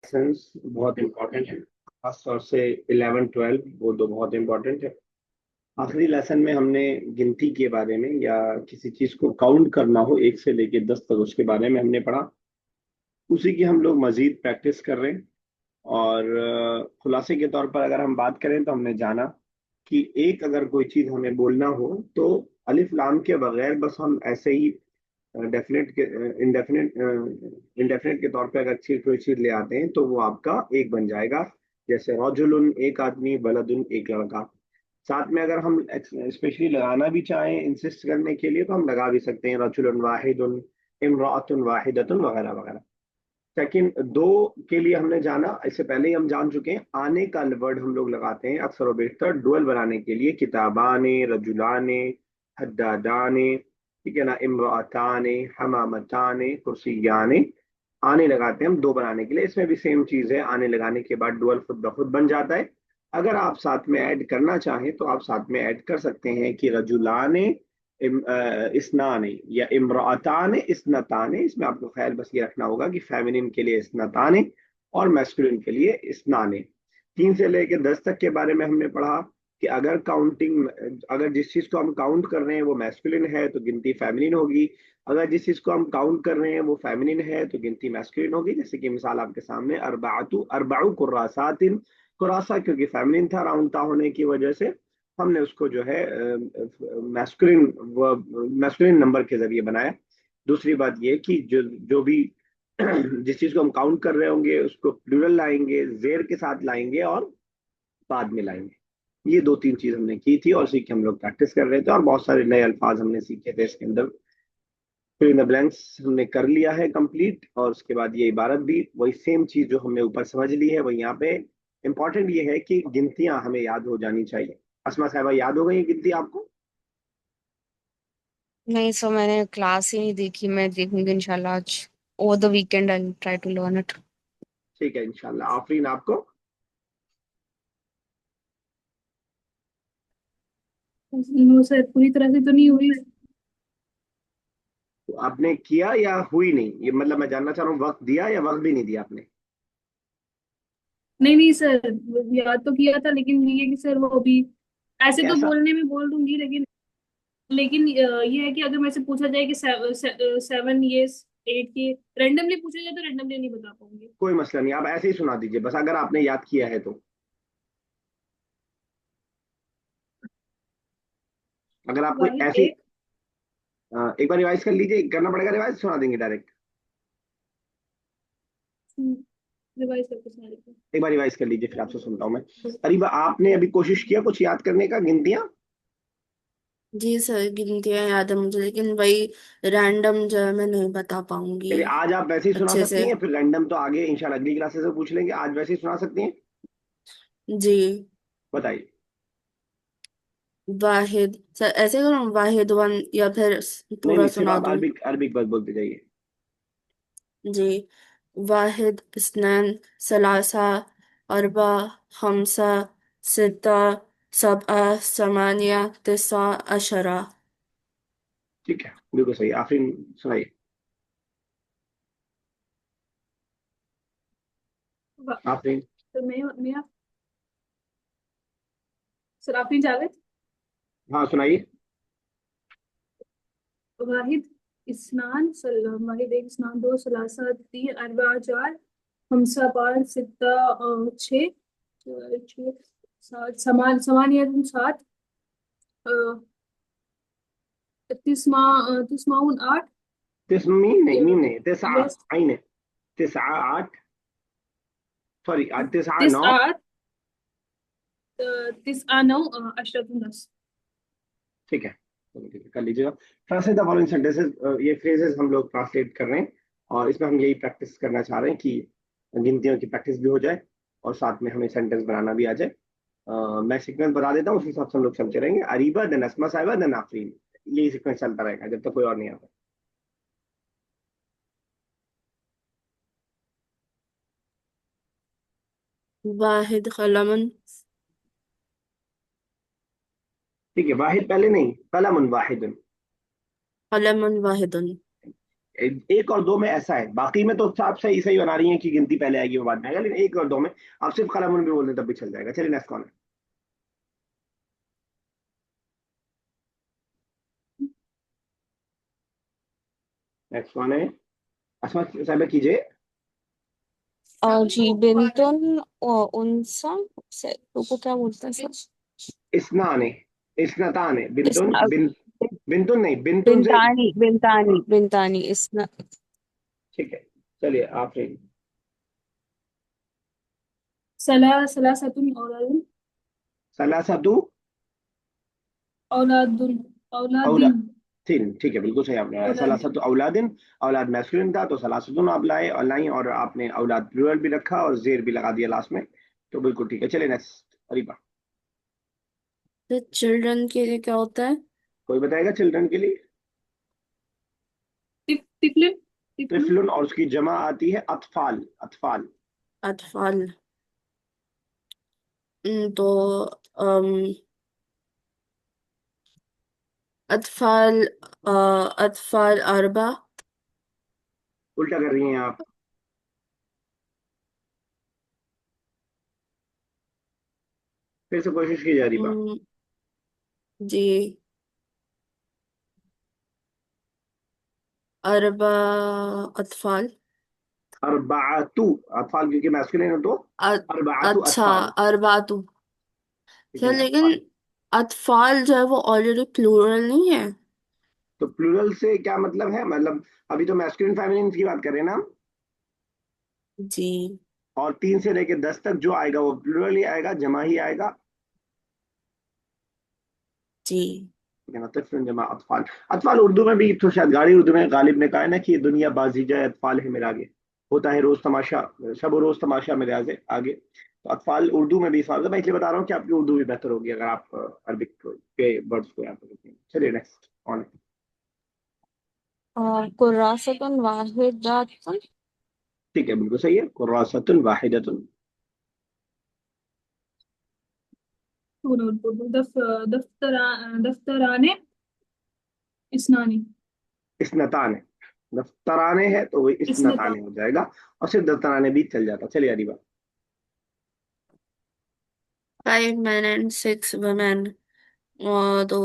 Lessons बहुत important है, खासतौर से 11 12 वो दो बहुत इंपॉर्टेंट है। आखिरी लेसन में हमने गिनती के बारे में या किसी चीज को काउंट करना हो 1 से लेकर 10 तक उसके बारे में हमने पढ़ा। उसी की हम लोग मजीद प्रैक्टिस कर रहे हैं। और खुलासे के तौर पर अगर हम बात करें तो हमने जाना कि एक अगर कोई चीज हमें बोलना हो तो अलिफ लाम के बगैर बस हम ऐसे ही डेफिनेट के इंडेफिनेट इंडेफिनेट के तौर पे अगर चीज कोई चीज ले आते हैं तो वो आपका एक बन जाएगा। जैसे रजुलुन एक आदमी, बलदुन एक लड़का। साथ में अगर हम स्पेशली लगाना भी चाहें इंसिस्ट करने के लिए तो हम लगा भी सकते हैं रजुलुन वाहिदुन, इमरातुन वाहिदतुन वगैरह वगैरह। सेकंड दो के लिए हमने जाना, इससे पहले ही हम जान चुके हैं आने का वर्ड हम लोग लगाते हैं अक्सर और बेशतर डुअल बनाने के लिए, किताबाने, रजुलाने, हद्दादाने, ठीक है ना, इमराताने, हमामताने, कुर्सियाने। आने लगाते हैं हम दो बनाने के लिए, इसमें भी सेम चीज है, आने लगाने के बाद डुअल खुद ब खुद बन जाता है। अगर आप साथ में ऐड करना चाहें तो आप साथ में ऐड कर सकते हैं कि रजुलाने इस्नाने या इम्राताने इस्नताने। इसमें आपको ख्याल बस ये रखना होगा कि फेमिनिन के लिए इस्नताने और मैस्कुलिन के लिए इस्नाने। 3 से लेकर 10 तक के बारे में हमने पढ़ा कि अगर काउंटिंग, अगर जिस चीज को हम काउंट कर रहे हैं वो मैस्कुलिन है तो गिनती फेमिनिन होगी। अगर जिस चीज को हम काउंट कर रहे हैं वो फेमिनिन है तो गिनती मैस्कुलिन होगी। जैसे कि मिसाल आपके सामने अरबातु अरबाउ कुर्रासातिन, कुरासा क्योंकि फेमिनिन था राउंड था होने की वजह से हमने उसको जो है मैस्कुलिन मैस्कुलिन नंबर के जरिए बनाया। दूसरी बात ये कि जो जो भी जिस चीज को हम काउंट कर रहे होंगे उसको प्लूरल लाएंगे, जेर के साथ लाएंगे और बाद में लाएंगे। ये 2 3 चीज हमने की थी और उसी की हम लोग प्रैक्टिस कर रहे थे और बहुत सारे नए अल्फाज हमने सीखे थे इसके अंदर। फिर इन द ब्लैंक्स हमने कर लिया है कंप्लीट और उसके बाद ये इबारत भी वही सेम चीज जो हमने ऊपर समझ ली है वही यहाँ पे। इंपॉर्टेंट ये है कि गिनतियां हमें याद हो जानी चाहिए। असमा साहबा याद हो गई गिनती आपको? नहीं सर, मैंने क्लास ही नहीं देखी। मैं देखूंगी इंशाल्लाह आज। Over the weekend I try to learn it. ठीक है इंशाल्लाह। आफरीन आपको? नो सर, पूरी तरह से तो नहीं हुई। तो आपने किया या हुई नहीं, ये मतलब मैं जानना चाह रहा हूँ, वक्त दिया या वक्त भी नहीं दिया आपने? नहीं नहीं सर, याद तो किया था, लेकिन ये है कि सर वो अभी ऐसे तो कैसा? बोलने में बोल दूंगी, लेकिन ये है कि अगर मेरे से पूछा जाए कि 7 years 8 के रेंडमली पूछा जाए तो रेंडमली नहीं बता पाऊंगी। कोई मसला नहीं, आप ऐसे ही सुना दीजिए बस अगर आपने याद किया है तो। अगर आपको वाहिद ऐसी एक। एक बार रिवाइज कर लीजिए, करना पड़ेगा रिवाइज, सुना देंगे डायरेक्ट। रिवाइज करके सुना देती एक बार रिवाइज कर लीजिए फिर आपसे सुनता हूँ मैं। हूँ। अरीबा आपने अभी कोशिश किया कुछ याद करने का, गिनतियां? जी सर, गिनतियां याद है मुझे, लेकिन वही रैंडम जो है मैं नहीं बता पाऊंगी चलिए आज आप वैसे ही सुना अच्छे सकती से। हैं, फिर रैंडम तो आगे इंशाल्लाह अगली क्लासेस में पूछ लेंगे, आज वैसे ही सुना सकती हैं। जी। बताइए। वाहिद सर, ऐसे करूँ वाहिद वन या फिर नहीं पूरा नहीं, सिर्फ सुना आप दूं? अरबिक अरबिक बस बोलते जाइए। जी। वाहिद, इस्नान, सलासा, अरबा, खमसा, सित्ता, सबआ, समानिया, तिस्सा, अशरा। ठीक है बिल्कुल सही। आफरीन सुनाइए। आफरीन। तो मैं सराफी जावेद। हाँ सुनाइए। वाहिद वाहिद एक, इस्नान दो, सलासा तीन, अरबा चार, हमसा पाँच, सित्ता छः, छः, सात, समानियत सात, अ, तिस्माउन आठ, मीम नहीं, मीम नहीं, तिसआ। यस, आइन है। तिसआ 8, सॉरी तिसआ तिस 9। आठ, तिस्आ नौ, अशरफ दस। ठीक है चलो ठीक है, कर लीजिएगा। ट्रांसलेट द फॉलोइंग सेंटेंसेस, ये फ्रेजेस हम लोग ट्रांसलेट कर रहे हैं और इसमें हम यही प्रैक्टिस करना चाह रहे हैं कि गिनतियों की प्रैक्टिस भी हो जाए और साथ में हमें सेंटेंस बनाना भी आ जाए। मैं सीक्वेंस बता देता हूँ, उस हिसाब से हम लोग चलते रहेंगे। अरीबा देन असमा साहिबा देन आफरीन। यही सीक्वेंस चलता रहेगा जब तक कोई और नहीं आता। वाहिद कलमन। ठीक है, वाहिद पहले नहीं, कलमुन वाहिदुन। कलमन वाहिदन। एक और दो में ऐसा है, बाकी में तो आप सही सही बना रही हैं कि गिनती पहले आएगी वो बाद में आएगा, लेकिन एक और दो में आप सिर्फ कलम भी बोल दें तब भी चल जाएगा। चलिए नेक्स्ट कौन है? नेक्स्ट कौन है? असमा साहब कीजिए। जी बिंतुन उनसा से को क्या बोलते हैं सर? इस्नाने, इस्नताने, इस बिंतुन बिंतुन नहीं, बिंतुन से। बिंतानी बिंतानी हाँ, बिंतानी इस ठीक है। चलिए आप नहीं। सलासतुन औलादुन। सलासतु औलादुन। औला औलादिन। तीन, ठीक है, बिल्कुल सही आपने लगाया। औलाद। सलासतु औलादिन, औलाद मैस्कुलिन था तो सलासतुन आप लाए और लाई, और आपने औलाद प्लूरल भी रखा और जेर भी लगा दिया लास्ट में, तो बिल्कुल ठीक है। चलिए नेक्स्ट अरीबा। तो चिल्ड्रन के लिए क्या होता है? कोई बताएगा चिल्ड्रन के लिए? तिफलिन। तिफलिन। तिफलुन, और उसकी जमा आती है अतफाल, अतफाल। अतफाल। तो अम अतफाल अतफाल अरबा। उल्टा कर रही हैं आप। फिर से कोशिश कीजिए अरीबा। अम, जी अरबा अतफाल। अरबातु अतफाल, क्योंकि मैस्कुलिन है तो अ- अरबातु अच्छा अतफाल। अरबातु। ठीक है सर ना, लेकिन अतफाल। अतफाल जो है वो ऑलरेडी प्लूरल नहीं है? तो प्लूरल से क्या मतलब है, मतलब अभी तो मैस्कुलिन फेमिनिन की बात कर रहे हैं ना हम, जी और 3 से लेके 10 तक जो आएगा वो प्लूरल ही आएगा, जमा ही आएगा। जी ठीक है ना, तिफलुन जमा अतफाल। अतफाल उर्दू में भी तो शायद गाड़ी उर्दू में गालिब ने कहा है ना कि ये दुनिया बाजी जाए अतफाल है मेरे आगे, होता है रोज तमाशा, शब रोज तमाशा मेरे आगे आगे। तो अतफाल उर्दू में भी इस्तेमाल होता है। मैं इसलिए बता रहा हूँ कि आपकी उर्दू भी बेहतर होगी अगर आप अरबिक के वर्ड्स को याद रखेंगे। चलिए नेक्स्ट ऑन। कुर्रासतुन वाहिदातुन। ठीक है, बिल्कुल सही है, कुर्रासतुन वाहिदतुन। दफ्तराने इस्नानी। इस्नतान है, दफ्तराने है तो वो इसनता। इस्नताने हो जाएगा, और सिर्फ दफ्तराने भी चल जाता। चलिए अरीबा। 5 men and 6 women। तो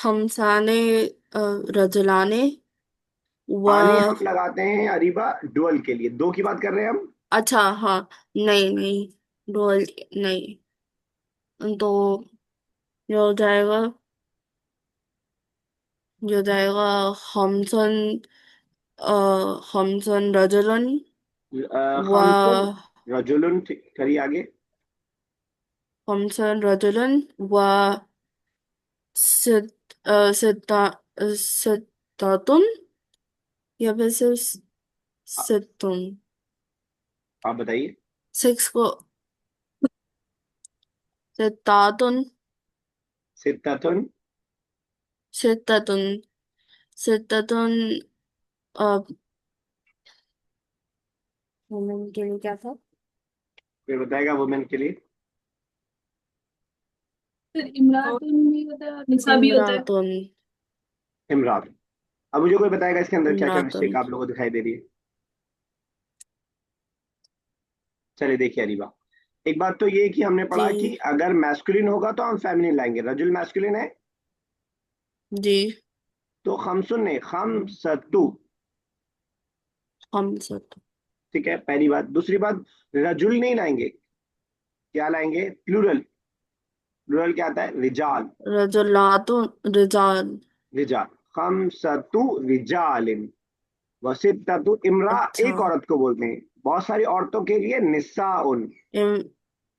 हमसाने रजलाने व आने हम लगाते हैं अरीबा डुअल के लिए, दो की बात कर रहे हैं हम। अच्छा हाँ। नहीं नहीं डोल नहीं। तो ये हो जाएगा, ये हो जाएगा हमसन हमसन रजलन खमसुन व रजुलन, ठीक करिए आगे। हमसन रजलन व सित सिता सितातुन या फिर सिर्फ आ- सितुन। आप बताइए। 6 को सितातुन सित्ततुन। सितातुन सितातुन। वुमेन के लिए क्या था? फिर बताएगा वुमेन के लिए। फिर इमरातुन भी होता है, निसा भी होता है। इमरातुन। इमरात। अब मुझे कोई बताएगा इसके अंदर क्या क्या इमरातुन। मिस्टेक आप लोगों को दिखाई दे रही है? चलिए देखिए अरीबा, एक बात तो ये कि हमने पढ़ा कि जी अगर मैस्कुलिन होगा तो हम फेमिनिन लाएंगे, रजुल मैस्कुलिन है जी तो खमसुन नहीं, खमसतु। हम सब। ठीक है, पहली बात। दूसरी बात, रजुल नहीं लाएंगे, क्या लाएंगे? प्लूरल। प्लूरल क्या आता है? रिजाल। रजलातुन रिजाल। रिजाल। खमसतु रिजालिन, वसित्ततु इमरा, अच्छा। एक औरत को बोलते हैं, बहुत सारी औरतों के लिए निस्साउन। इम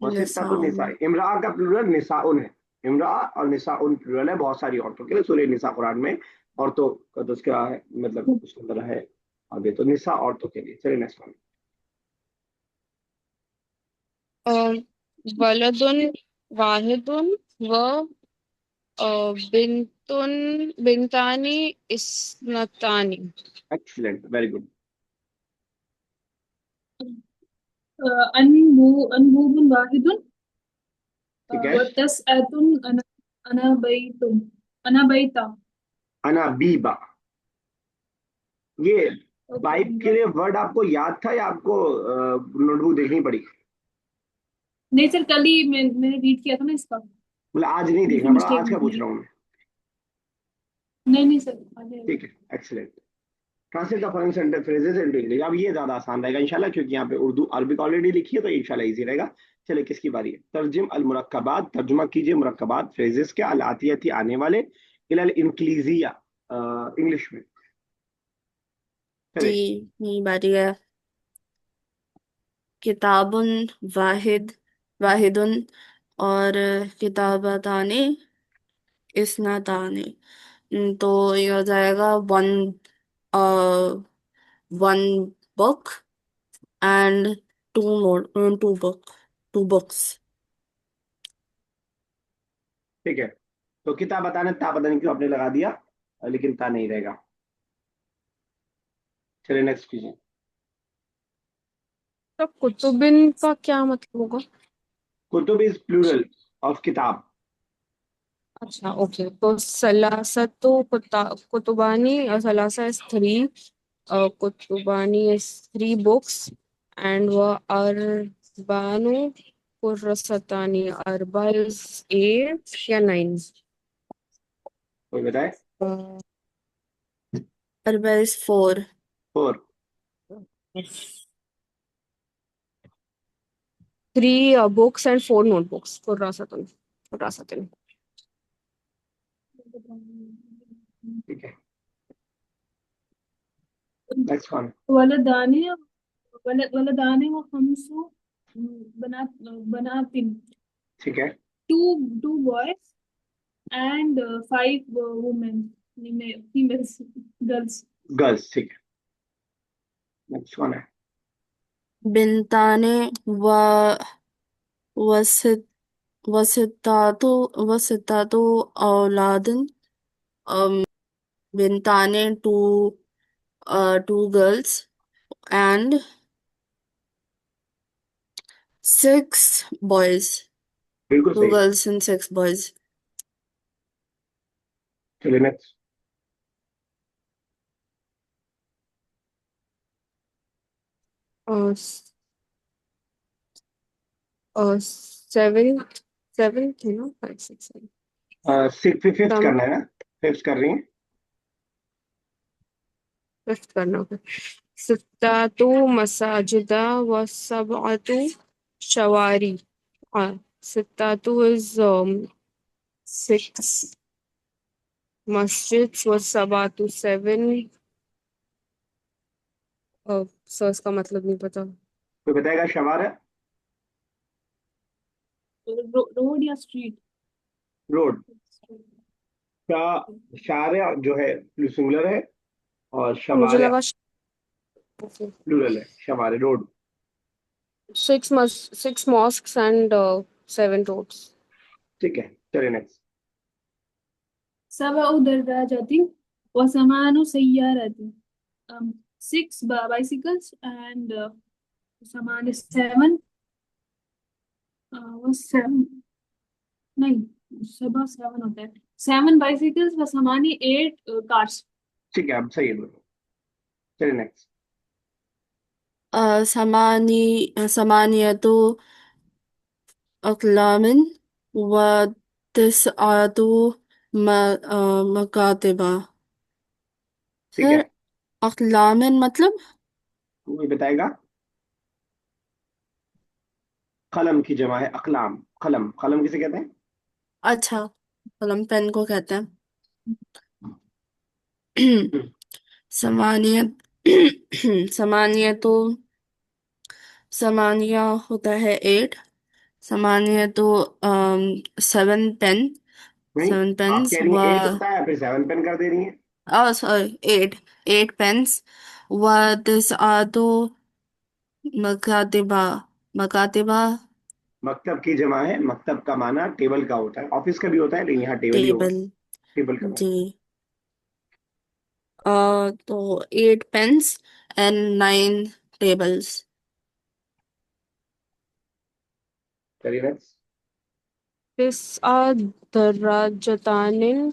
वसित्ततु निसाउन। निसा, इमरा का प्लूरल निसाउन है। इमरा और निसाउन प्लूरल है बहुत सारी औरतों के लिए, सूरह निसा कुरान में औरतों का तो उसका है, मतलब उसके अंदर है आगे, तो निसा औरतों के लिए। चलिए नेक्स्ट वन। वलदुन वाहिदुन व बिंतुन बिंतानी इस्नतानी। Excellent, very good. अनबुबुन वाहिदुन ठीक है। व तसअतुन अना अना बैतुन। अनाबैता। अनाबीबा। ये ओके बाइक के लिए वर्ड आपको याद था या आपको नोटबुक देखनी पड़ी? नहीं सर, कल ही मैंने रीड किया था ना इसका। मतलब आज नहीं उनकी देखना पड़ा, मिस्टेक आज का थी पूछ मेरी। रहा हूँ मैं। नहीं नहीं सर, आ जाएगा। ठीक है, excellent. Translate the following sentence phrases into English. अब ये ज्यादा आसान रहेगा इंशाल्लाह, क्योंकि यहाँ पे उर्दू अरबिक ऑलरेडी लिखी है, तो इंशाल्लाह इजी रहेगा। चलिए, किसकी बारी है? तर्जुम अल मुरक्कबात, तर्जुमा कीजिए मुरक्कबात फ्रेजेस के, अल आतियती आने वाले, इलल इंक्लीजिया इंग्लिश में। जी, चलिए। यही बारी है। किताबुन वाहिद, वाहिदुन, और किताबताने इस्नाताने। तो ये हो जाएगा one, one book and two note, two books. ठीक है, तो किताब बताने ता पता नहीं क्यों आपने लगा दिया, लेकिन ता नहीं रहेगा। चलिए नेक्स्ट कीजिए। तो कुतुबिन का क्या मतलब होगा? कुतुब इज प्लूरल ऑफ किताब। अच्छा, ओके, तो सलासतु कुतुबानी, सलासा इज थ्री, कुतुबानी इज थ्री बुक्स, एंड व अरबानु कुर्रसतानी, अरबा इज एट या नाइन? कोई बताए? अरबा is four. Four. Three books and four notebooks, कुर्रसतन, कुर्रसतन। ठीक है, नेक्स्ट वन। वलदाने, वलदाने व खमसु बना बनातिन। ठीक है, two boys and five women, females, girls. Girls. ठीक है, नेक्स्ट वन है। बिनताने व वसित वसितातु वसितातु औलादन। बिनताने two girls and six boys. बिल्कुल टू सही। Girls and six boys. चलिए नेक्स्ट। सेवन, सेवन थे ना, five six seven. Six fifth sum, करना है ना? फिफ्थ कर रही हैं? फिफ्थ करना होगा। सित्तातु मसाजिदा व सबअतु शवारी। सित्तातु इज सिक्स मस्जिद्स व सबअतु सेवन। सो इसका मतलब नहीं पता। कोई बताएगा शवार है? रोड या स्ट्रीट? रोड का। शार जो है सिंगुलर है, और मुझे शवार लगा प्लूरल है। शवार road. Six mosques and seven roads. ठीक है, चलिए नेक्स्ट। सबअ दर्जातिन व समानु सय्यारातिन। Six bicycles and saman is seven. Was seven? नहीं, सबा सेवन होता है। सेवन बाइसिकल्स व समानी एट कार्स। ठीक है, अब सही है दोनों। चलिए नेक्स्ट। समानियतु अक़लामिन व तिस्आतु मकातिबा। ठीक सर, है, अक़लामिन मतलब? कोई बताएगा? कलम की जमा है अकलाम। कलम, कलम किसे कहते हैं? अच्छा, कलम पेन को कहते हैं। हम्म, समानियत समानियतु, समानिया होता है एट। समानियतु सेवन पेन, नहीं, सेवन आप पेन्स कह रही व, हैं एट होता है, फिर सेवन पेन कर दे रही हैं। सॉरी, एट, एट पेन्स व तिस्आतु मकातिबा, मकातिबा मकतब की जमा है। मकतब का माना टेबल का होता है, ऑफिस का भी होता है, लेकिन यहाँ टेबल ही होगा। टेबल। टेबल का जी। माना। तो eight pens and nine tables. चलिए नेक्स्ट। तिस्आ दर्राजतानिन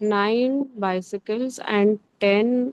9 bicycles and 10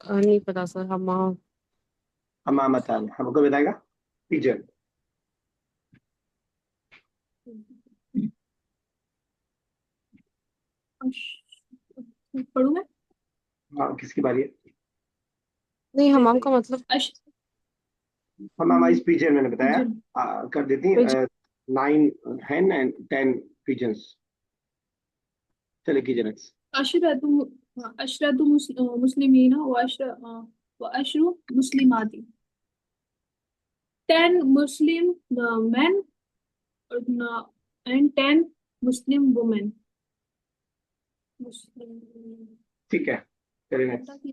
नहीं पता सर हमामतान हमको बताएगा पिजन। पढ़ू मैं? हाँ, किसकी बारी है? नहीं हमाम का मतलब अश हमामा इस पिजन मैंने बताया। पिजन कर देती पिज 9 hen and 10 pigeons। चले कीजिए नेक्स्ट। अशरतु अशरतु मुस्लिमीना व अशरु मुस्लिमाती। 10 Muslim men and 10 Muslim women। मुस्लिम ठीक है, चलिए नेक्स्ट।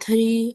3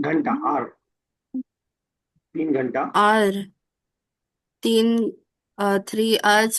घंटा आर 3 घंटा और 3 hours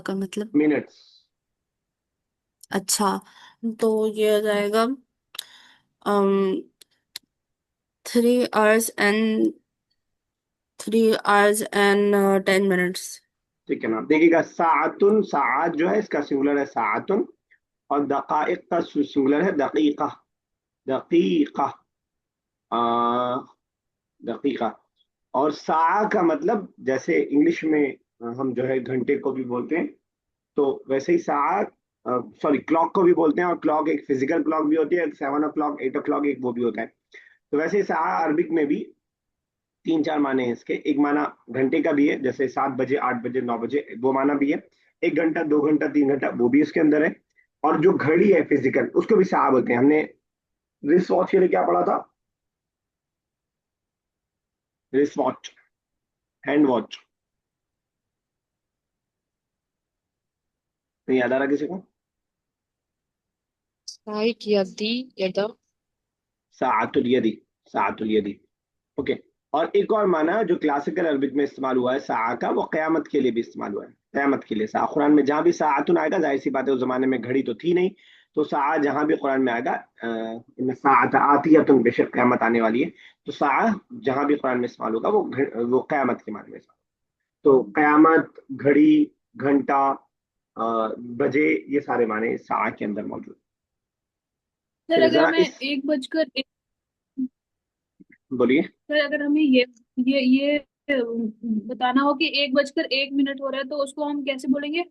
का मतलब मिनट्स। अच्छा, तो ये हो जाएगा 3 hours and 3 hours and 10 minutes. ठीक है ना, देखिएगा सातुन, सात जो है इसका सिंगुलर है सातुन, और दकाइक का सिंगुलर है दकीका। दकीका दकीका। और सा का मतलब जैसे इंग्लिश में हम जो है घंटे को भी बोलते हैं, तो वैसे ही सा सॉरी क्लॉक को भी बोलते हैं, और क्लॉक एक फिजिकल क्लॉक भी होती है, 7 o'clock 8 o'clock एक वो भी होता है। तो वैसे ही सा अरबिक में भी 3 4 माने हैं इसके। एक माना घंटे का भी है, जैसे 7 बजे 8 बजे 9 बजे वो माना भी है। 1 घंटा 2 घंटा 3 घंटा वो भी इसके अंदर है। और जो घड़ी है फिजिकल उसको भी सा बोलते हैं। हमने रिस्ट वॉच के लिए क्या पढ़ा था? Wrist watch, hand watch. नहीं याद आ रहा किसी को? साइक यदी यदा साअतुल यदी, साअतुल यदी। ओके। और एक और माना जो क्लासिकल अरबिक में इस्तेमाल हुआ है सा का, वो कयामत के लिए भी इस्तेमाल हुआ है। कयामत के लिए सा कुरान में जहां भी साअतुन आएगा, जाहिर सी बात है उस जमाने में घड़ी तो थी नहीं, तो सा जहां भी कुरान में आएगा इन साअत आतियतुन, बेशक कयामत आने वाली है, तो सा जहां भी कुरान में इस्तेमाल होगा वो कयामत के माने में इस्तेमाल। तो कयामत, घड़ी, घंटा, बजे, ये सारे माने सा के अंदर मौजूद हैं। सर चलिए अगर जरा हमें इस, 1 बजकर बोलिए। सर अगर हमें ये बताना हो कि 1 बजकर 1 मिनट हो रहा है तो उसको हम कैसे बोलेंगे?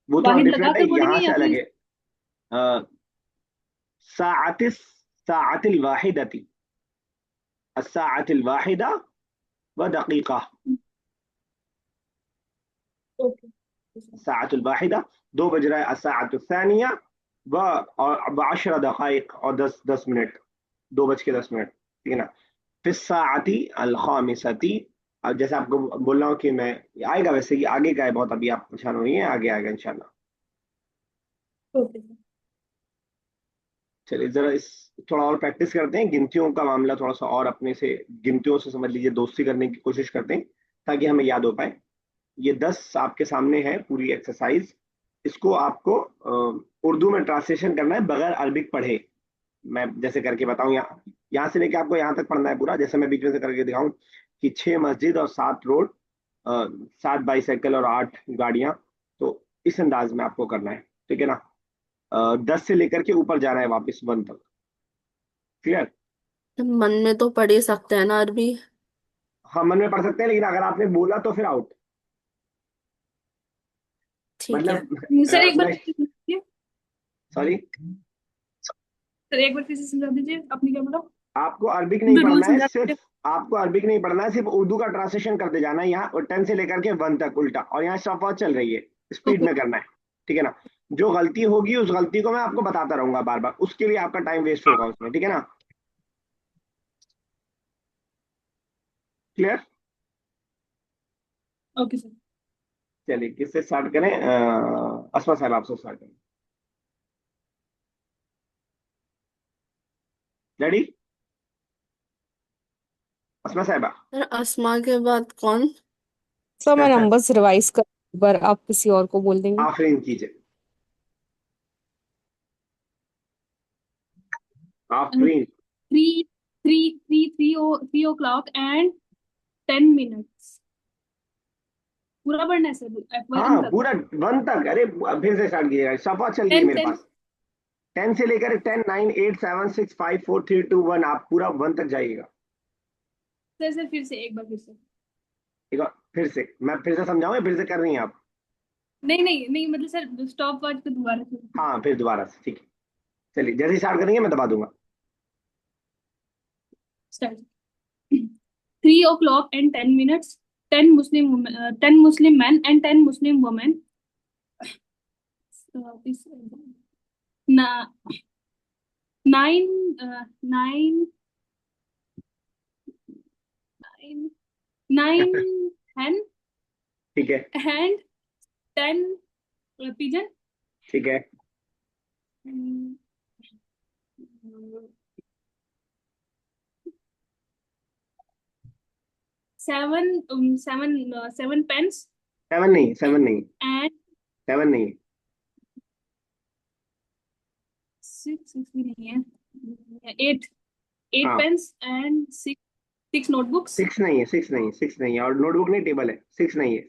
वो थोड़ा वाहिद डिफरेंट है, लगाकर बोलेंगे यहाँ से या अलग फिर? है। साअतिस साअतिल वाहिदती, अस्साअतिल वाहिदा व दकीका। ओके। साअतुल वाहिदा 2 बज रहा है, अस्साअतुल सानिया व और 10 दकाइक और 10 10 मिनट, 2 बज के 10 मिनट, ठीक है ना। फिर साअती अल खामिसती। अब जैसे आपको बोल रहा हूँ कि मैं, आएगा वैसे ही आगे का है बहुत, अभी आप परेशान होइए, आगे आएगा इंशाल्लाह। Okay sir. चलिए जरा इस, थोड़ा और प्रैक्टिस करते हैं गिनतियों का मामला, थोड़ा सा और अपने से गिनतियों से समझ लीजिए दोस्ती करने की कोशिश करते हैं, ताकि हमें याद हो पाए। ये 10 आपके सामने है पूरी एक्सरसाइज। इसको आपको उर्दू में ट्रांसलेशन करना है बगैर अरबिक पढ़े। मैं जैसे करके बताऊं, यहाँ से लेके आपको यहाँ तक पढ़ना है पूरा, जैसे मैं बीच में से करके दिखाऊं कि 6 मस्जिद और 7 रोड, 7 बाईसाइकिल और 8 गाड़ियां। तो इस अंदाज में आपको करना है, ठीक है ना। 10 से लेकर के ऊपर जाना है वापस 1 तक। क्लियर? मन में तो पढ़ ही सकते हैं ना अरबी। हाँ, मन में पढ़ सकते हैं, लेकिन अगर आपने बोला तो फिर आउट। ठीक है। मतलब सर एक बार मैं, फिर से समझाइए। सॉरी, सर एक बार फिर से समझा दीजिए, आपने क्या बोला? आपको अरबिक नहीं रूल पढ़ना है, समझा सिर्फ दीजिए। आपको अरबिक नहीं पढ़ना है, सिर्फ उर्दू का ट्रांसलेशन करते जाना है यहाँ, और 10 से लेकर के 1 तक उल्टा, और यहाँ स्टॉपवॉच चल रही है, स्पीड ओके। में करना है, ठीक है ना। जो गलती होगी उस गलती को मैं आपको बताता रहूंगा बार बार, उसके लिए आपका टाइम वेस्ट होगा उसमें, ठीक है ना। क्लियर? Okay sir. चलिए किससे स्टार्ट करें? अस्मा साहब आपसे स्टार्ट करें। रेडी? अस्मा साहिबा। सर अस्मा के बाद कौन? सर मैं नंबर्स रिवाइज कर एक बार आप किसी और को बोल देंगे। आफरीन कीजिए। आफरीन। Three three three three o'clock and 10 minutes. पूरा पढ़ना है सर, वन हाँ तक। पूरा 1 तक। अरे फिर से स्टार्ट कीजिएगा, सफा चल गई टेन मेरे टेन पास। 10 से लेकर 10, 9, 8, 7, 6, 5, 4, 3, 2, 1, आप पूरा 1 तक जाइएगा। सर सर फिर से एक बार फिर से। ठीक है, फिर से मैं फिर से समझाऊं या फिर से कर रही हैं आप? नहीं नहीं नहीं, मतलब सर स्टॉप वॉच पे दोबारा से। हाँ फिर दोबारा से, ठीक है। चलिए, जैसे ही स्टार्ट करेंगे मैं दबा दूंगा। Start. 3 o'clock and 10 minutes. 10 Muslim men and 10 Muslim women. This na, nine, nine, nine hen ठीक है। and 10 pigeon. ठीक है। Mm, 7 pens 7 नहीं, 7 नहीं, and 7 नहीं। 6 भी नहीं है, 8 हाँ pens and six notebooks. 6 नहीं है, 6 नहीं, 6 नहीं है, और नोटबुक नहीं, टेबल है, 6 नहीं है।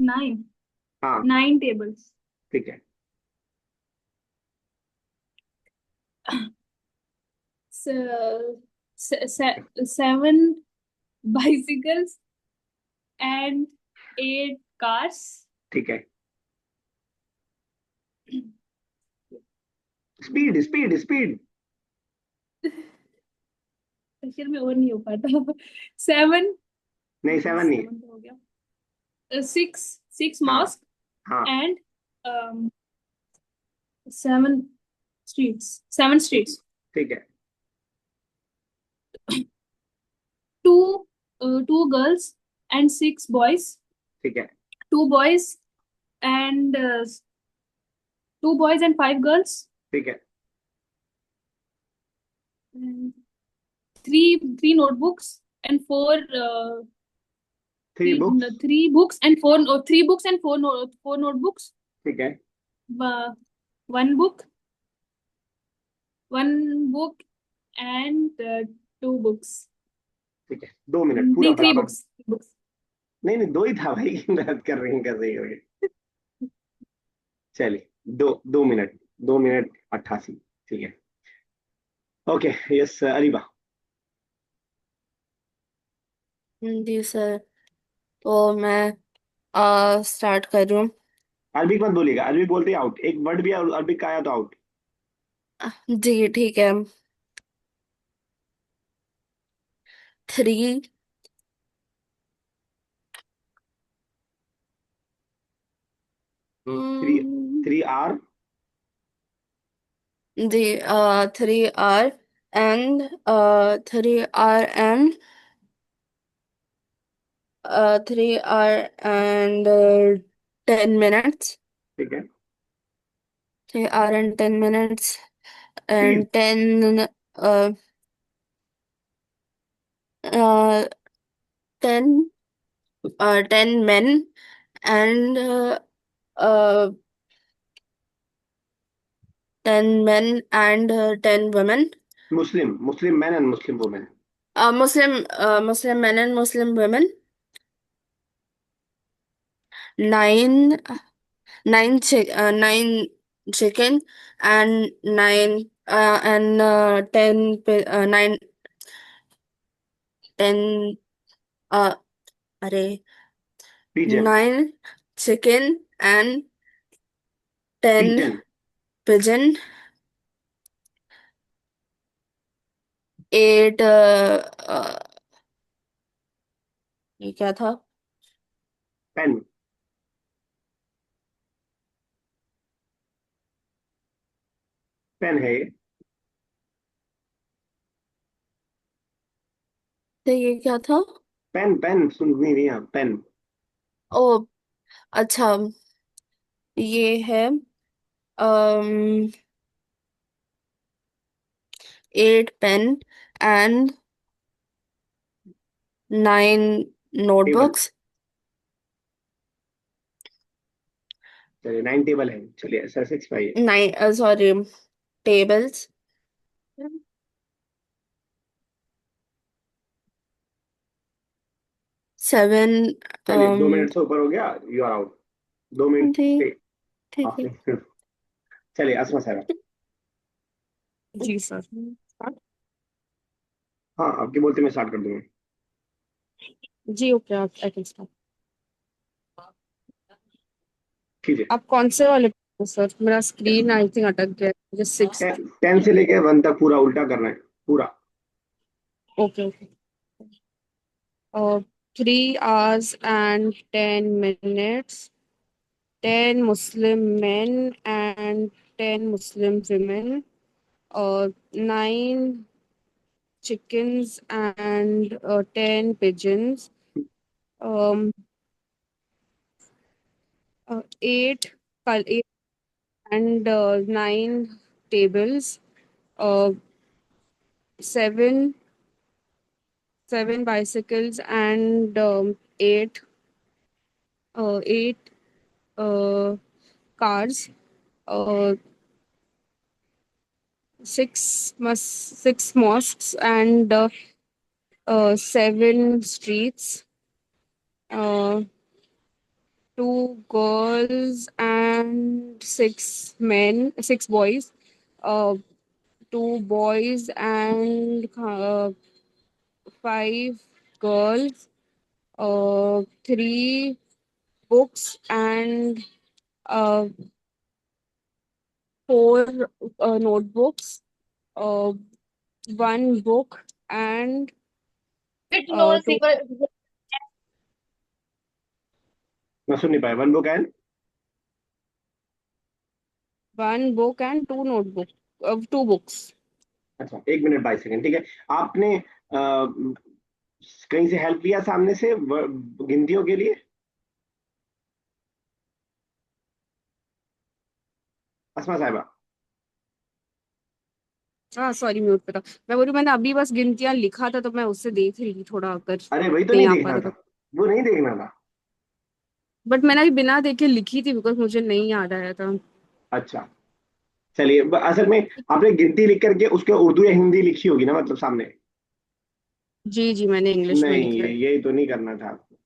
9 हाँ 9 tables. ठीक है। Seven bicycles and 8 cars. ठीक है। Speed speed speed. अक्षर में और नहीं हो पाता। 7 नहीं 7 नहीं है। 7 तो हो गया। Six हाँ mosques हाँ and 7 streets. ठीक है। Two girls and 6 boys. ठीक है। Two boys and 5 girls. ठीक है। And three notebooks and three books. three books and four notebooks. ठीक है। Uh, one book and 2 books. ठीक है, 2 मिनट पूरा नहीं, three बराबर। books. नहीं नहीं, 2 ही था भाई। गलत कर रही हैं, कैसे ही हो गए। चलिए, 2 मिनट, 2 मिनट 88। ठीक है। Okay, yes Areeba. जी सर, तो मैं स्टार्ट कर रही हूँ। अरबिक मत बोलिएगा, अरबिक बोलते ही आउट। एक वर्ड भी अरबिक का आया तो आउट। जी ठीक है। 3 थ्री 3 आर। जी 3 hour and 3 hour and 3 hour and 10 minutes. ठीक है। 3 hour and 10 minutes speed. and 10 uh 10 10 men and uh 10 men and 10 women. Muslim Muslim man and Muslim women. Muslim men and Muslim women. 9 9 chicken and 9 and 9 10 uh अरे pigeon. 9 chicken and 10 pigeon. pigeon. 8 ये क्या था? Pen. Pen है ये। तो ये क्या था? पेन पेन सुन नहीं रही आप? पेन। ओ अच्छा, ये है um 8 pen and 9 table, notebooks. चलिए 9 टेबल है, चलिए सर 6 पाइए। 9 sorry, tables. 7 चलिए 2 मिनट से ऊपर हो गया, यू आर आउट। 2 मिनट ठीक पे ठीक है। आपने चलिए अस्मा साहब। जी सर। हाँ, आपके बोलते मैं स्टार्ट कर दूंगा। जी ओके, आप आई कैन स्टार्ट। ठीक है। आप कौन से वाले पे हो सर? मेरा स्क्रीन आई थिंक अटक गया है। मुझे 6। 10 से लेके 1 तक पूरा उल्टा करना है, पूरा। Okay okay. 3 hours and 10 minutes. 10 Muslim men and 10 Muslim women. 9 chickens and 10 pigeons. Um, 8 and 9 tables. Uh, seven bicycles and eight cars. Uh, six mosques and 7 streets. Uh, 2 girls and 6 boys. Uh, 2 boys and 5 girls. 3 books and 4 notebooks. Uh, 1 book and two मैं सुन नहीं पाया, 1 book and 1 book and 2 notebook. 2 books. अच्छा 1 minute 22 second, ठीक है। आपने कहीं से help लिया सामने से गिनतियों के लिए? अस्मा साहिबा। हाँ सॉरी, म्यूट पे था। मैं बोलूँ मैंने अभी बस गिनतियां लिखा था तो मैं उससे देख रही थी थोड़ा, अगर अरे वही तो नहीं नहीं आ देखना पाता था, तो। वो नहीं देखना था। बट मैंने अभी बिना देखे लिखी थी बिकॉज मुझे नहीं याद आया था। अच्छा चलिए, असल में आपने गिनती लिख करके उसके उर्दू या हिंदी लिखी होगी ना, मतलब सामने। जी जी, मैंने इंग्लिश में नहीं, लिखा है। यही तो नहीं करना था आपको।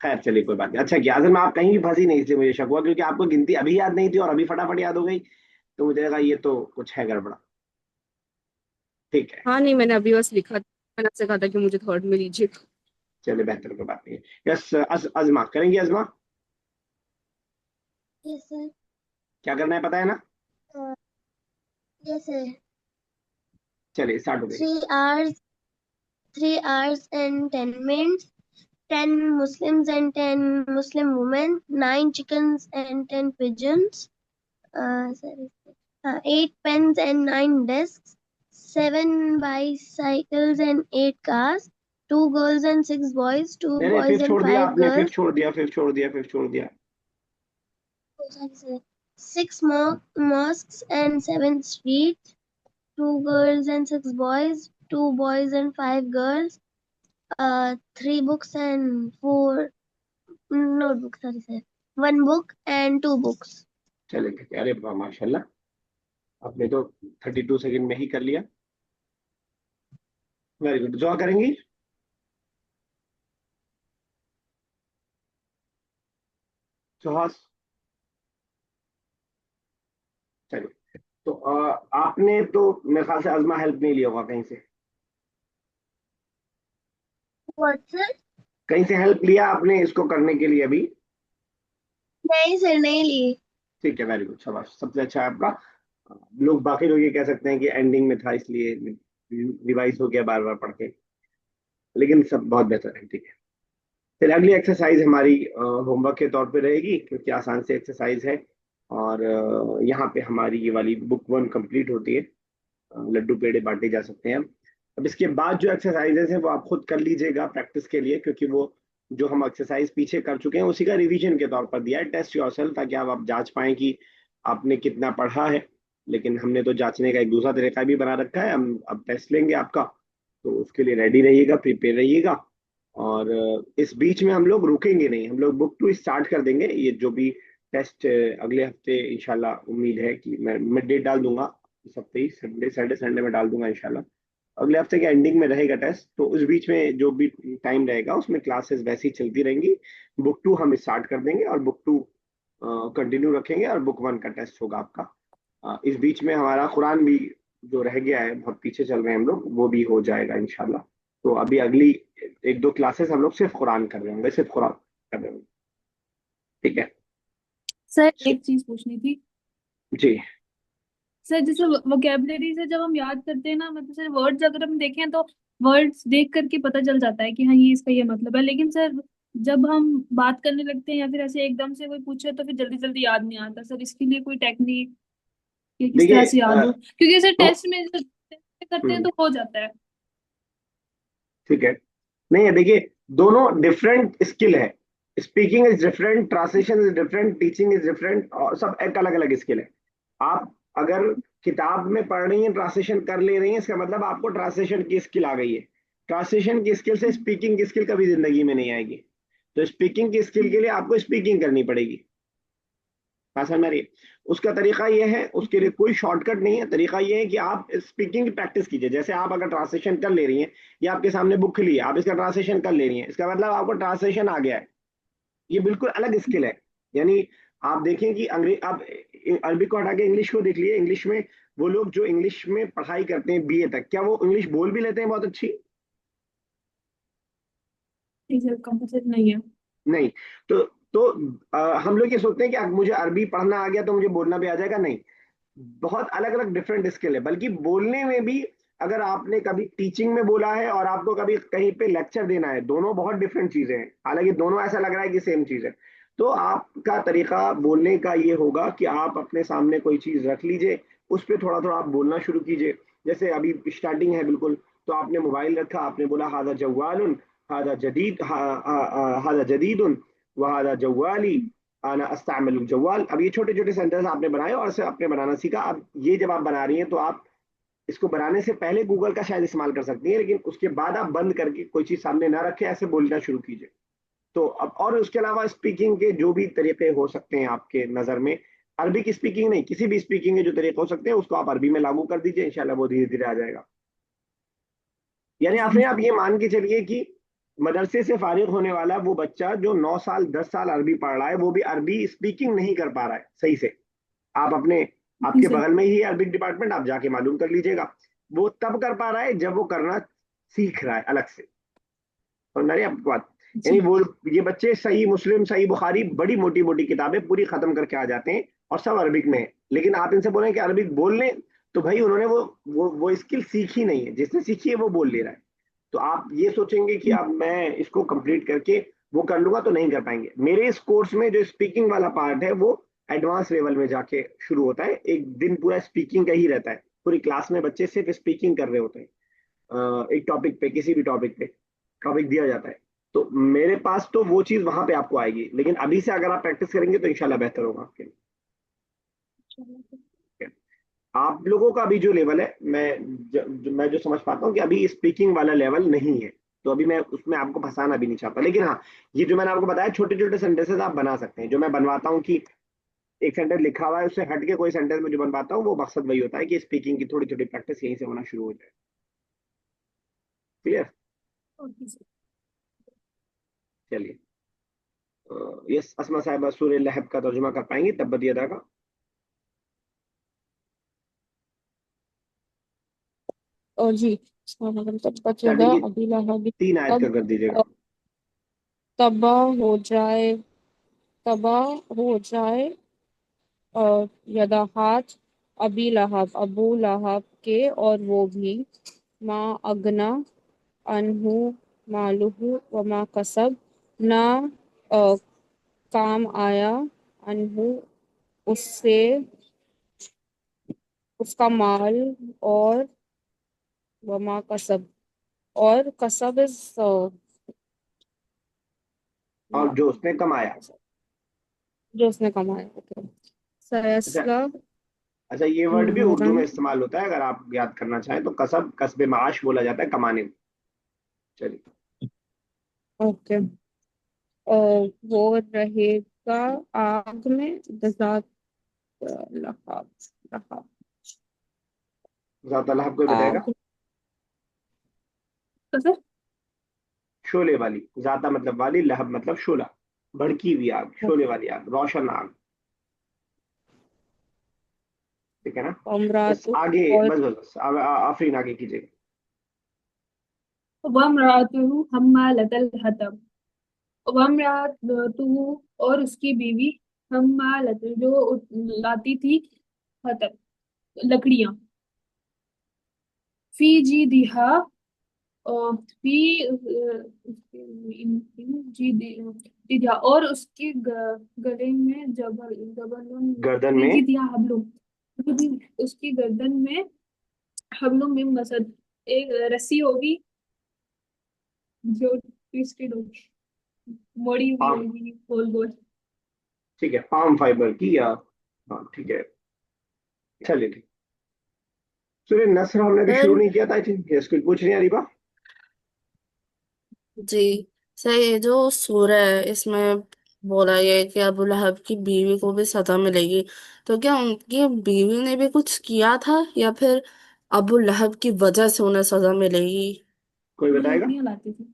खैर चलिए कोई बात नहीं। अच्छा किया, असल में आप कहीं भी फंसी नहीं, इसलिए मुझे शक हुआ, क्योंकि आपको गिनती अभी याद नहीं थी और अभी फटाफट याद हो गई, तो मुझे लगा ये तो कुछ है गड़बड़ा। ठीक है, हाँ नहीं, मैंने अभी बस लिखा था। मैंने आपसे कहा था कि मुझे थर्ड में लीजिए। चलिए बेहतर, कोई बात नहीं। यस, अजमा करेंगे, अजमा Yes, sir. क्या करना है पता है ना? Yes, sir. चलिए स्टार्ट हो गई। 3 hours, 3 hours and 10 minutes. 10 Muslims and 10 Muslim women. 9 chickens and 10 pigeons. Sorry. 8 pens and 9 desks. 7 bicycles and 8 cars. 2 girls and 6 boys. Two नहीं नहीं, boys फिफ्थ and छोड़ दिया five आपने, फिफ्थ girls. छोड़ दिया, फिफ्थ छोड़ दिया, फिफ्थ छोड़ दिया। Oh, sorry, sir. 6 mosques and 7 streets. 2 girls and 6 boys. 2 boys and 5 girls. 3 books and 4 notebooks. Sorry, sir. 1 book and 2 books. चलिए ठीक है, अरे वाह माशाल्लाह, आपने तो 32 सेकंड में ही कर लिया। Very good. दुआ करेंगी? सुहास। चलिए, तो आपने तो मेरे ख्याल से अजमा हेल्प नहीं लिया होगा कहीं से। What, sir? कहीं से हेल्प लिया आपने इसको करने के लिए अभी? नहीं सर, नहीं ली। ठीक है, वेरी गुड, शाबाश, सबसे अच्छा है आपका। लोग, बाकी लोग ये कह सकते हैं कि एंडिंग में था इसलिए रिवाइज हो गया बार बार पढ़ के, लेकिन सब बहुत बेहतर है, ठीक है। फिर अगली एक्सरसाइज हमारी होमवर्क के तौर पे रहेगी, क्योंकि आसान से एक्सरसाइज है। और यहाँ पे हमारी ये वाली बुक 1 कंप्लीट होती है। लड्डू पेड़े बांटे जा सकते हैं। अब इसके बाद जो एक्सरसाइजेज हैं वो आप खुद कर लीजिएगा प्रैक्टिस के लिए, क्योंकि वो जो हम एक्सरसाइज पीछे कर चुके हैं उसी का रिवीजन के तौर पर दिया है। टेस्ट योरसेल्फ, ताकि आप जांच पाएं कि आपने कितना पढ़ा है। लेकिन हमने तो जांचने का एक दूसरा तरीका भी बना रखा है। हम अब टेस्ट लेंगे आपका, तो उसके लिए रेडी रहिएगा, प्रिपेयर रहिएगा। और इस बीच में हम लोग रुकेंगे नहीं, हम लोग बुक टू स्टार्ट कर देंगे। ये जो भी टेस्ट अगले हफ्ते इंशाल्लाह, उम्मीद है कि मैं डेट डाल दूंगा इस हफ्ते ही, संडे सैटरडे संडे में डाल दूंगा इंशाल्लाह। अगले हफ्ते के एंडिंग में रहेगा टेस्ट, तो उस बीच में जो भी टाइम रहेगा उसमें क्लासेस वैसी चलती रहेंगी। बुक टू हम स्टार्ट कर देंगे और बुक टू कंटिन्यू रखेंगे, और बुक वन का टेस्ट होगा आपका। इस बीच में हमारा कुरान भी जो रह गया है, बहुत पीछे चल रहे हैं हम लोग, वो भी हो जाएगा इंशाल्लाह। तो अभी अगली एक दो क्लासेस हम लोग सिर्फ कुरान कर रहे होंगे, सिर्फ कुरान कर रहे होंगे। ठीक है सर एक चीज पूछनी थी। जी। सर जैसे वोकेबलरी से जब हम याद करते हैं ना, मतलब सर वर्ड्स अगर हम देखें तो वर्ड्स देख करके पता चल जाता है कि हाँ ये इसका ये मतलब है, लेकिन सर जब हम बात करने लगते हैं या फिर ऐसे एकदम से कोई पूछे तो फिर जल्दी जल्दी याद नहीं आता। सर इसके लिए कोई टेक्निक या किस तरह देखिए से याद हो, क्योंकि सर तो टेस्ट में जब करते हैं हम्म, तो हो जाता है। ठीक है। नहीं है, देखिए, दोनों डिफरेंट स्किल है। Speaking is different, translation is different, teaching is different, और सब एक अलग अलग स्किल है। आप अगर किताब में पढ़ रही हैं, ट्रांसलेशन कर ले रही हैं, इसका मतलब आपको ट्रांसलेशन की स्किल आ गई है। ट्रांसलेशन की स्किल से स्पीकिंग की स्किल कभी जिंदगी में नहीं आएगी। तो स्पीकिंग की स्किल के लिए आपको स्पीकिंग करनी पड़ेगी। बात समझ में आ रही है? उसका तरीका यह है, उसके लिए कोई शॉर्टकट नहीं है। तरीका यह है कि आप स्पीकिंग की प्रैक्टिस कीजिए। जैसे आप अगर ट्रांसलेशन कर ले रही हैं, या आपके सामने बुक खुली है, आप इसका ट्रांसलेशन कर ले रही हैं, इसका मतलब आपको ट्रांसलेशन आ गया है। ये बिल्कुल अलग स्किल है। यानी आप देखें कि अंग्रेज, आप अरबी को हटा के इंग्लिश को देख लिए। इंग्लिश में वो लोग जो इंग्लिश में पढ़ाई करते हैं बीए तक, क्या वो इंग्लिश बोल भी लेते हैं बहुत अच्छी? नहीं सर कंपल्सरी नहीं है। नहीं। तो तो हम लोग ये सोचते हैं कि अब मुझे अरबी पढ़ना आ गया तो मुझे बोलना भी आ जाएगा। नहीं, बहुत अलग अलग डिफरेंट स्किल है। बल्कि बोलने में भी, अगर आपने कभी टीचिंग में बोला है और आपको कभी कहीं पे लेक्चर देना है, दोनों बहुत डिफरेंट चीजें हैं। हालांकि दोनों ऐसा लग रहा है कि सेम चीज है। तो आपका तरीका बोलने का ये होगा कि आप अपने सामने कोई चीज रख लीजिए, उस पर थोड़ा थोड़ा आप बोलना शुरू कीजिए। जैसे अभी स्टार्टिंग है बिल्कुल, तो आपने मोबाइल रखा, आपने बोला हादा जवालुन, हादा जदीद, हादा जदीदुन, वहादा जवाली, आना अस्तामिल जवाल। अब ये छोटे छोटे सेंटेंस आपने बनाए और इसे आपने बनाना सीखा। अब ये जब आप बना रही हैं, तो आप इसको बनाने से पहले गूगल का शायद इस्तेमाल कर सकती हैं, लेकिन उसके बाद आप बंद करके कोई चीज सामने ना रखे, ऐसे बोलना शुरू कीजिए। तो अब, और उसके अलावा स्पीकिंग के जो भी तरीके हो सकते हैं आपके नजर में, अरबी की स्पीकिंग नहीं, किसी भी स्पीकिंग के जो तरीके हो सकते हैं, उसको आप अरबी में लागू कर दीजिए, इंशाल्लाह वो धीरे धीरे आ जाएगा। यानी आपने, आप ये मान के चलिए कि मदरसे से फारिग होने वाला वो बच्चा जो 9 साल 10 साल अरबी पढ़ रहा है, वो भी अरबी स्पीकिंग नहीं कर पा रहा है सही से। आप अपने, जी आपके सर। बगल में ही अरबिक डिपार्टमेंट, आप जाके मालूम कर लीजिएगा। वो तब कर पा रहा है जब वो करना सीख रहा है अलग से। समझ रही है आपकी बात? यानी जी वो, ये बच्चे सही मुस्लिम, सही बुखारी, बड़ी मोटी मोटी किताबें पूरी खत्म करके आ जाते हैं, और सब अरबिक में है। लेकिन आप इनसे बोलें कि अरबिक बोल लें, तो भाई उन्होंने वो स्किल सीखी नहीं है। जिसने सीखी है वो बोल ले रहा है। तो आप ये सोचेंगे कि अब मैं इसको कंप्लीट करके वो कर लूंगा, तो नहीं कर पाएंगे। मेरे इस कोर्स में जो स्पीकिंग वाला पार्ट है, वो एडवांस लेवल में जाके शुरू होता है। एक दिन पूरा स्पीकिंग का ही रहता है, पूरी क्लास में बच्चे सिर्फ स्पीकिंग कर रहे होते हैं। एक टॉपिक पे, किसी भी टॉपिक पे टॉपिक दिया जाता है। तो मेरे पास तो वो चीज वहां पे आपको आएगी, लेकिन अभी से अगर आप प्रैक्टिस करेंगे तो इंशाल्लाह बेहतर होगा आपके लिए। आप लोगों का अभी जो लेवल है, मैं जो समझ पाता हूँ कि अभी स्पीकिंग वाला लेवल नहीं है। तो अभी मैं उसमें आपको फंसाना भी नहीं चाहता। लेकिन हाँ, ये जो मैंने आपको बताया, छोटे छोटे सेंटेंसेस आप बना सकते हैं। जो मैं बनवाता हूँ कि एक सेंटेंस लिखा हुआ है, उससे हट के कोई सेंटेंस में जो बनवाता हूँ, वो मकसद वही होता है कि स्पीकिंग की थोड़ी छोटी प्रैक्टिस यहीं से होना शुरू हो जाए। क्लियर? Okay sir. चलिए, यस असमा साहिबा सूर्य लहब का तर्जुमा कर पाएंगी तब्बत यदा का? और जी तब्बत यदा स्टार्टिंग की अबी लहब 3 आयत का तब, कर दीजिएगा। तबाह हो जाए, तबाह हो जाए और यदा हाथ अबी लहब, अबू लहब के, और वो भी, माँ अगना अनहु मालूहु वमा कसब, ना अ, काम आया, अनहु उससे, उसका माल, और वमा कसब, और कसब इज और जो उसने कमाया। जो उसने कमाया। ओके। अच्छा, सयस्ला अच्छा, ये वर्ड भी उर्दू में रन। इस्तेमाल होता है, अगर आप याद करना चाहें तो कसब कस्बे माश बोला जाता है कमाने में। चलिए। ओके। और वो रहेगा आग में दजात लहाब। लहाब। ज़ात लहब कोई बताएगा? आग। तो सर शोले वाली, ज़ाता मतलब वाली, लहब मतलब शोला, भड़की हुई आग, शोले वाली आग, रोशन आग। ठीक है ना? बस अमरात। आगे, और बस बस बस आफरीन आगे कीजिए। वम्रातुहु हम्मालतल हतब। वम्रातुहु और उसकी बीवी हम्मालत जो लाती थी हतब लकड़ियां। फी जी दिहा फी जी जी दिहा और उसके गले में जबल गर्दन फी जी में। दिहा हबलुम। उसकी गर्दन में हबलुम मिन मसद एक रस्सी होगी जो ट्विस्टेड होगी मोड़ी हुई पाम। होगी गोल गोल। ठीक है, पाम फाइबर की, या हाँ ठीक है। चलिए ठीक। सूर्य नस्र हमने अभी शुरू सर नहीं किया था, आई थिंक। यस, कुछ पूछ रही हैं अरीबा? जी सर, ये जो सूरह है इसमें बोला गया है कि अबू लहब की बीवी को भी सजा मिलेगी। तो क्या उनकी बीवी ने भी कुछ किया था या फिर अबू लहब की वजह से उन्हें सजा मिलेगी? कोई वो बताएगा? लकड़ियां लाती थी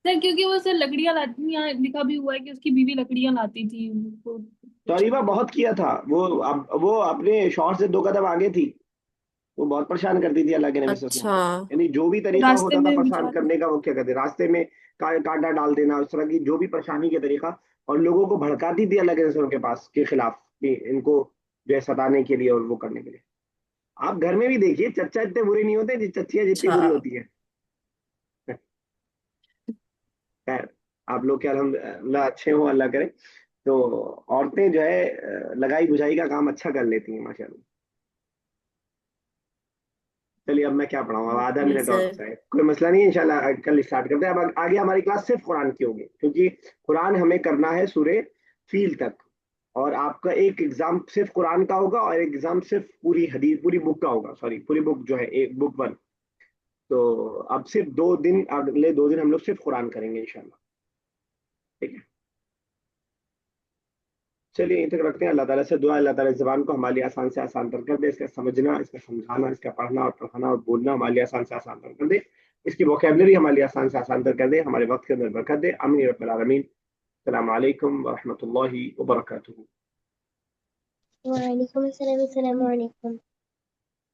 सर क्योंकि वो सर लकड़ियां लाती थी। यहाँ लिखा भी हुआ है कि उसकी बीवी लकड़ियां लाती थी उनको तो कुछ अरीबा करने। बहुत किया था वो। अब वो अपने शौहर से 2 कदम आगे थी। वो बहुत परेशान करती थी अल्लाह के नबी सल्लल्लाहु अच्छा। अलैहि वसल्लम को। यानी जो भी तरीका रास्ते होता था में परेशान बिछा करने का, वो क्या करते रास्ते में, कांटा डाल देना, उस तरह की जो भी परेशानी के तरीका। और लोगों को भड़काती थी अल्लाह के रसूल के पास के खिलाफ, कि इनको जो है सताने के लिए और वो करने के लिए। आप घर में भी देखिए, चच्चा इतने बुरे नहीं होते, चच्चियां जितनी अच्छा। बुरी होती है। खैर, आप लोग के अल्हम्दुलिल्लाह अच्छे हो, अल्लाह करे। तो औरतें जो है लगाई बुझाई का काम अच्छा कर लेती हैं माशाल्लाह। चलिए, अब मैं क्या पढ़ाऊँ, अब आधा जी मिनट और सर। बचा है, कोई मसला नहीं है, इंशाल्लाह कल स्टार्ट करते हैं। अब आगे हमारी क्लास सिर्फ कुरान की होगी, क्योंकि कुरान हमें करना है सूरे फील तक। और आपका एक एग्जाम सिर्फ कुरान का होगा, और एक एग्जाम सिर्फ पूरी हदीस, पूरी बुक का होगा, सॉरी पूरी बुक जो है, एक बुक 1। तो अब सिर्फ 2 दिन, अगले 2 दिन हम लोग सिर्फ कुरान करेंगे इंशाल्लाह। ठीक है? चलिए, यहीं तक रखते हैं। अल्लाह ताला से दुआ, अल्लाह ताला इस ज़बान को हमारे लिए आसान से आसान तर कर दे। इसका समझना, इसका समझाना, इसका पढ़ना और पढ़ाना और बोलना हमारे लिए आसान से आसान तर कर दे। इसकी वोकेबलरी हमारे लिए आसान से आसान तर कर दे, हमारे वक्त के अंदर बरकत दे। आमीन या रब्बल आलमीन। अस्सलाम वालेकुम व रहमतुल्लाहि व बरकातुहू। वालेकुम अस्सलाम। अस्सलाम वालेकुम।